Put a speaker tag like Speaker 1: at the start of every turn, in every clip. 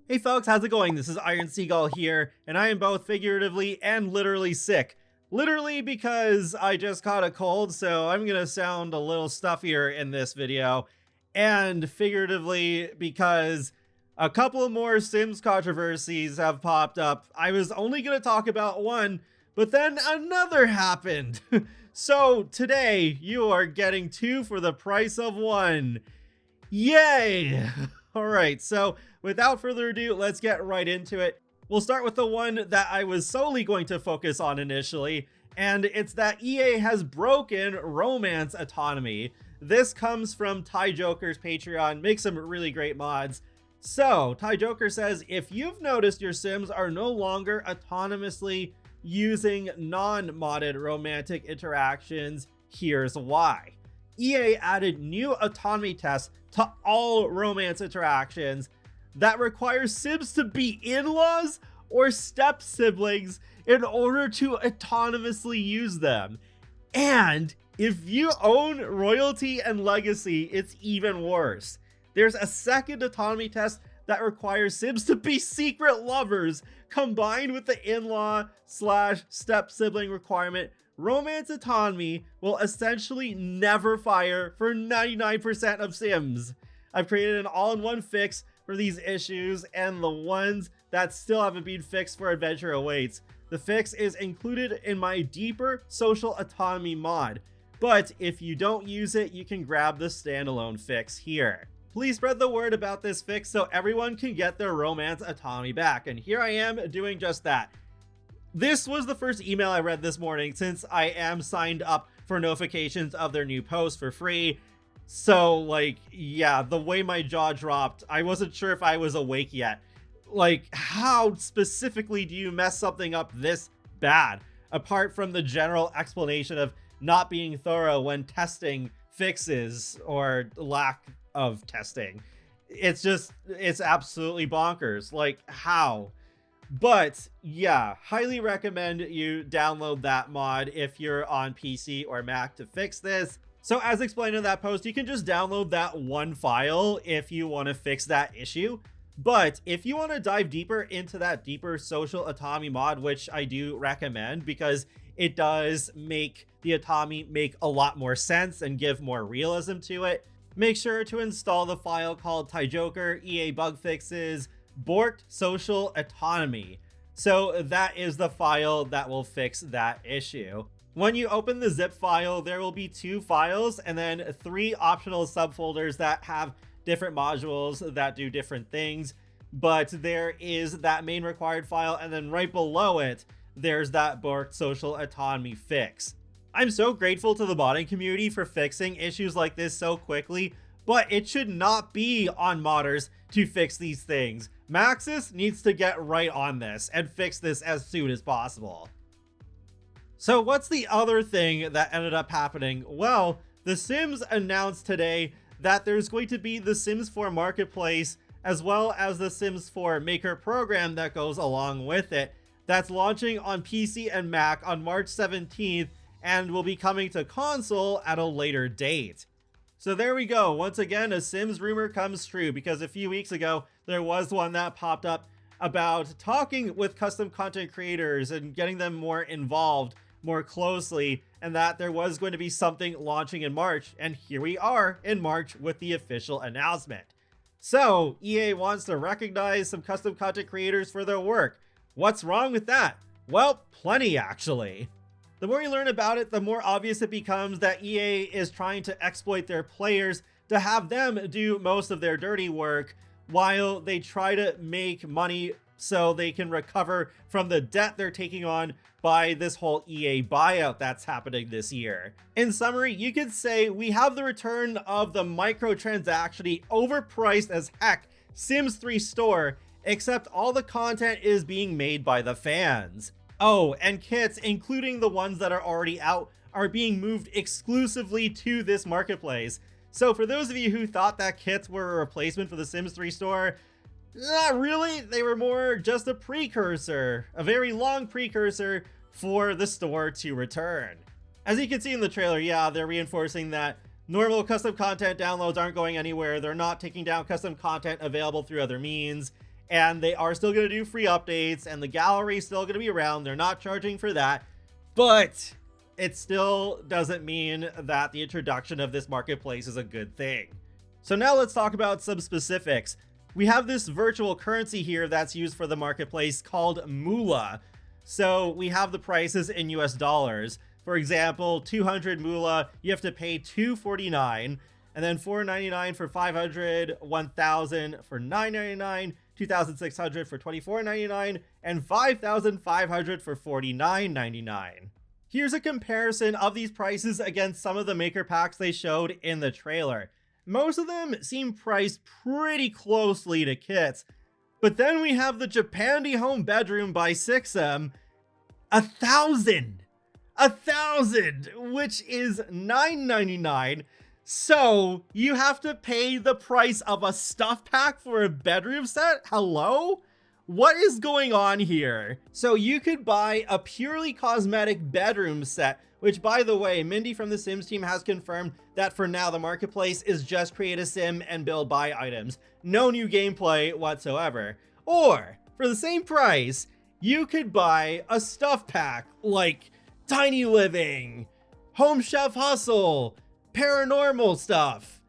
Speaker 1: Hey folks, how's it going? This is Iron Seagull here, and I am both figuratively and literally sick. Literally because I just caught a cold, so I'm gonna sound a little stuffier in this video, and figuratively because a couple more Sims controversies have popped up. I was only gonna talk about one, but then another happened. So today, you are getting two for the price of one. Yay! Alright, so without further ado, let's get right into it. We'll start with the one that I was solely going to focus on initially, and it's that EA has broken romance autonomy. This comes from Ty Joker's Patreon, makes some really great mods. So, Ty Joker says, if you've noticed your Sims are no longer autonomously using non-modded romantic interactions, here's why. EA added new autonomy tests to all romance interactions that require Sims to be in-laws or step-siblings in order to autonomously use them. And if you own royalty and legacy, it's even worse. There's a second autonomy test that requires Sims to be secret lovers. Combined with the in-law / step-sibling requirement, romance autonomy will essentially never fire for 99% of Sims. I've created an all-in-one fix for these issues, and the ones that still haven't been fixed for Adventure Awaits. The fix is included in my deeper social autonomy mod, but if you don't use it, you can grab the standalone fix here. Please spread the word about this fix so everyone can get their romance autonomy back, and here I am doing just that. This was the first email I read this morning since I am signed up for notifications of their new posts for free. So, like, yeah, the way my jaw dropped, I wasn't sure if I was awake yet. Like, how specifically do you mess something up this bad? Apart from the general explanation of not being thorough when testing fixes or lack of testing. It's absolutely bonkers. Like, how? But yeah, highly recommend you download that mod if you're on PC or Mac to fix this. So as explained in that post, you can just download that one file if you want to fix that issue. But if you want to dive deeper into that deeper social autonomy mod, which I do recommend because it does make the autonomy make a lot more sense and give more realism to it, make sure to install the file called Ty Joker EA Bug Fixes Borked Social Autonomy. So that is the file that will fix that issue. When you open the zip file, there will be 2 files and then 3 optional subfolders that have different modules that do different things. But there is that main required file, and then right below it, there's that Borked Social Autonomy fix. I'm so grateful to the modding community for fixing issues like this so quickly, but it should not be on modders to fix these things. Maxis needs to get right on this and fix this as soon as possible. So what's the other thing that ended up happening? Well, The Sims announced today that there's going to be the Sims 4 Marketplace as well as the Sims 4 Maker program that goes along with it. That's launching on PC and Mac on March 17th and will be coming to console at a later date. So there we go. Once again, a Sims rumor comes true, because a few weeks ago, there was one that popped up about talking with custom content creators and getting them more involved more closely, and that there was going to be something launching in March. And here we are in March with the official announcement. So EA wants to recognize some custom content creators for their work. What's wrong with that? Well, plenty actually. The more you learn about it, the more obvious it becomes that EA is trying to exploit their players to have them do most of their dirty work while they try to make money so they can recover from the debt they're taking on by this whole EA buyout that's happening this year. In summary, you could say we have the return of the microtransaction-y, overpriced as heck Sims 3 store, except all the content is being made by the fans. Oh, and kits, including the ones that are already out, are being moved exclusively to this marketplace. So for those of you who thought that kits were a replacement for the Sims 3 store, not really. They were more just a precursor, a very long precursor for the store to return. As you can see in the trailer, yeah, they're reinforcing that Normal custom content downloads aren't going anywhere. They're not taking down custom content available through other means, and they are still going to do free updates, and the gallery is still going to be around. They're not charging for that, but it still doesn't mean that the introduction of this marketplace is a good thing. So now let's talk about some specifics. We have this virtual currency here that's used for the marketplace called Moolah. So we have the prices in US dollars. For example, 200 Moolah, you have to pay $2.49, and then $4.99 for 500, 1,000 for $9.99, 2,600 for $24.99, and 5,500 for $49.99. Here's a comparison of these prices against some of the maker packs they showed in the trailer. Most of them seem priced pretty closely to kits, but then we have the Japandi Home Bedroom by Sixum, 1,000, which is $9.99. So you have to pay the price of a stuff pack for a bedroom set? Hello? What is going on here? So you could buy a purely cosmetic bedroom set, which, by the way, Mindy from the Sims team has confirmed that for now the marketplace is just create a sim and build buy items. No new gameplay whatsoever. Or, for the same price, you could buy a stuff pack like Tiny Living, Home Chef Hustle, paranormal stuff,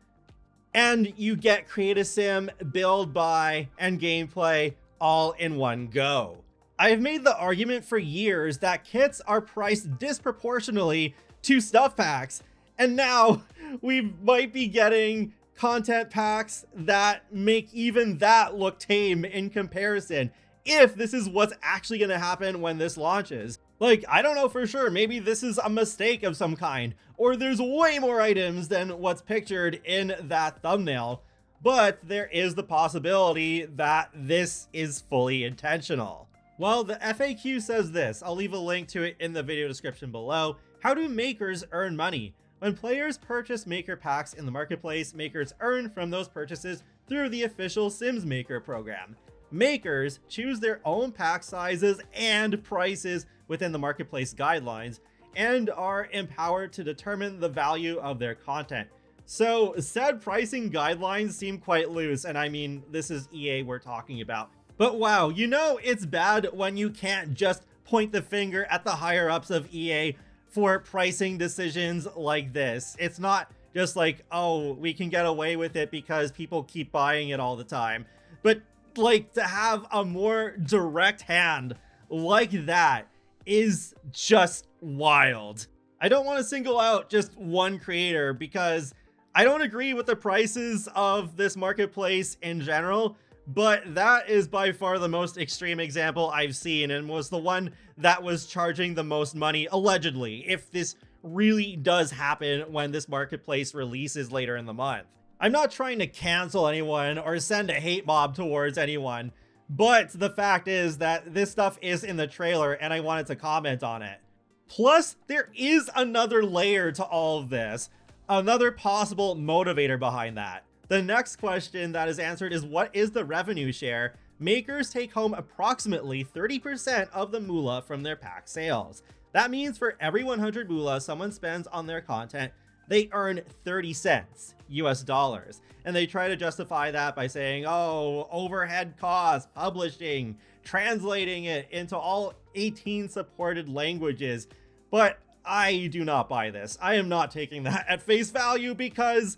Speaker 1: and you get create a sim, build buy, and gameplay all in one go. I have made the argument for years that kits are priced disproportionately to stuff packs, and now we might be getting content packs that make even that look tame in comparison, if this is what's actually going to happen when this launches. Like, I don't know for sure, maybe this is a mistake of some kind, or there's way more items than what's pictured in that thumbnail, but there is the possibility that this is fully intentional. Well, the FAQ says this. I'll leave a link to it in the video description below. How do makers earn money? When players purchase maker packs in the marketplace, makers earn from those purchases through the official Sims Maker program. Makers choose their own pack sizes and prices within the marketplace guidelines and are empowered to determine the value of their content. So said pricing guidelines seem quite loose, and I mean, this is EA we're talking about. But wow, you know it's bad when you can't just point the finger at the higher ups of EA for pricing decisions like this. It's not just like, oh, we can get away with it because people keep buying it all the time. But like, to have a more direct hand like that is just wild. I don't want to single out just one creator because I don't agree with the prices of this marketplace in general, but that is by far the most extreme example I've seen and was the one that was charging the most money, allegedly, if this really does happen when this marketplace releases later in the month. I'm not trying to cancel anyone or send a hate mob towards anyone, but the fact is that this stuff is in the trailer and I wanted to comment on it. Plus, there is another layer to all of this, another possible motivator behind that. The next question that is answered is, what is the revenue share? Makers take home approximately 30% of the moolah from their pack sales. That means for every 100 moolah someone spends on their content, they earn 30 cents, US dollars. And they try to justify that by saying, oh, overhead costs, publishing, translating it into all 18 supported languages. But I do not buy this. I am not taking that at face value because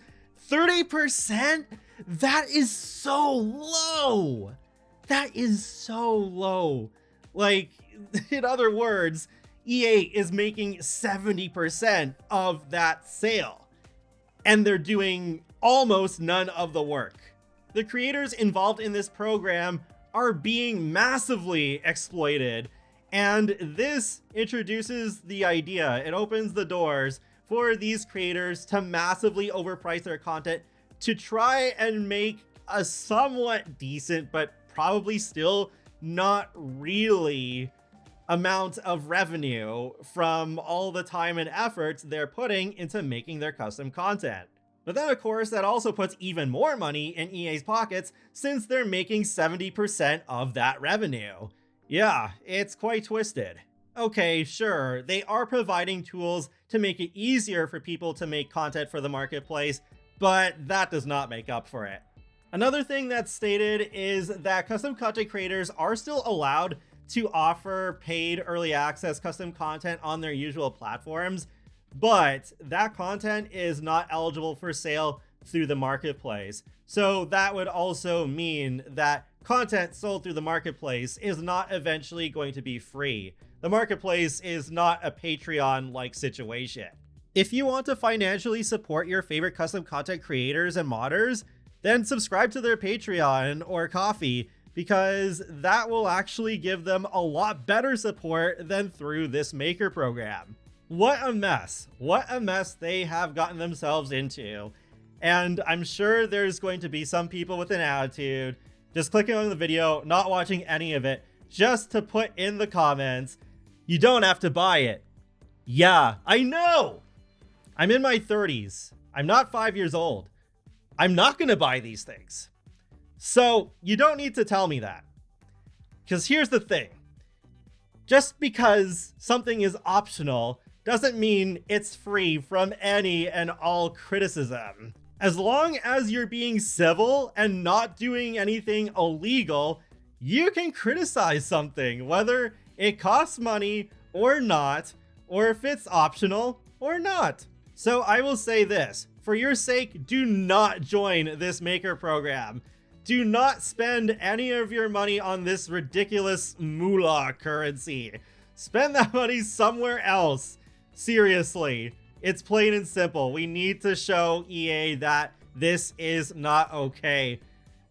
Speaker 1: 30%? That is so low. That is so low. Like, in other words, EA is making 70% of that sale, and they're doing almost none of the work. The creators involved in this program are being massively exploited, and this introduces the idea, it opens the doors for these creators to massively overprice their content to try and make a somewhat decent, but probably still not really amount of revenue from all the time and effort they're putting into making their custom content. But then of course that also puts even more money in EA's pockets since they're making 70% of that revenue. Yeah, it's quite twisted. Okay, sure, they are providing tools to make it easier for people to make content for the marketplace, but that does not make up for it. Another thing that's stated is that custom content creators are still allowed to offer paid early access custom content on their usual platforms, but that content is not eligible for sale through the marketplace. So that would also mean that content sold through the marketplace is not eventually going to be free. The marketplace is not a Patreon-like situation. If you want to financially support your favorite custom content creators and modders, then subscribe to their Patreon or Ko-fi, because that will actually give them a lot better support than through this maker program. What a mess. What a mess they have gotten themselves into. And I'm sure there's going to be some people with an attitude just clicking on the video, not watching any of it, just to put in the comments, "You don't have to buy it." Yeah, I know. I'm in my 30s. I'm not 5 years old. I'm not going to buy these things. So you don't need to tell me that. Because here's the thing. Just because something is optional doesn't mean it's free from any and all criticism. As long as you're being civil and not doing anything illegal, you can criticize something, whether it costs money or not, or if it's optional or not. So I will say this, for your sake, do not join this maker program. Do not spend any of your money on this ridiculous moolah currency. Spend that money somewhere else. Seriously, it's plain and simple. We need to show EA that this is not okay.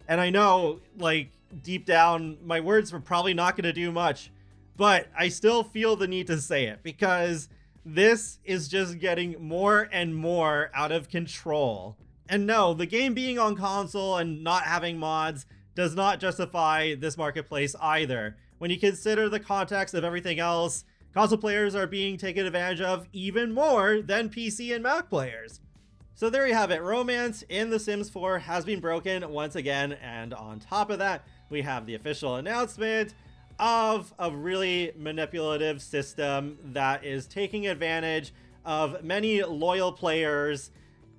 Speaker 1: And I know, like, deep down, my words were probably not going to do much, but I still feel the need to say it because this is just getting more and more out of control. And no, the game being on console and not having mods does not justify this marketplace either. When you consider the context of everything else, console players are being taken advantage of even more than PC and Mac players. So there you have it. Romance in The Sims 4 has been broken once again, and on top of that, we have the official announcement of a really manipulative system that is taking advantage of many loyal players,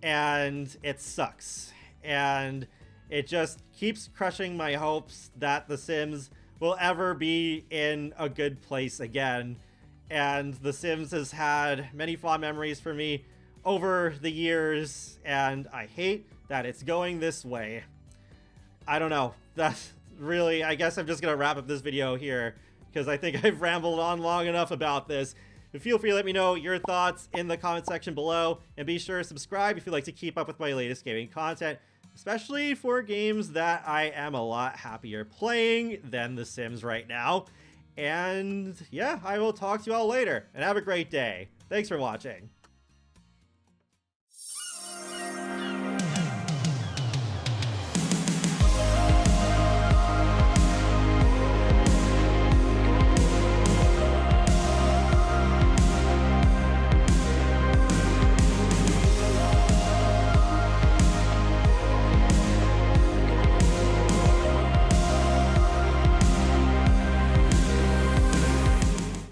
Speaker 1: and it sucks. And it just keeps crushing my hopes that The Sims will ever be in a good place again. And The Sims has had many fond memories for me over the years, and I hate that it's going this way. I don't know. That's really, I guess I'm just gonna wrap up this video here because I think I've rambled on long enough about this. But feel free to let me know your thoughts in the comment section below, and be sure to subscribe if you'd like to keep up with my latest gaming content, especially for games that I am a lot happier playing than The Sims right now. And yeah, I will talk to you all later, and have a great day. Thanks for watching.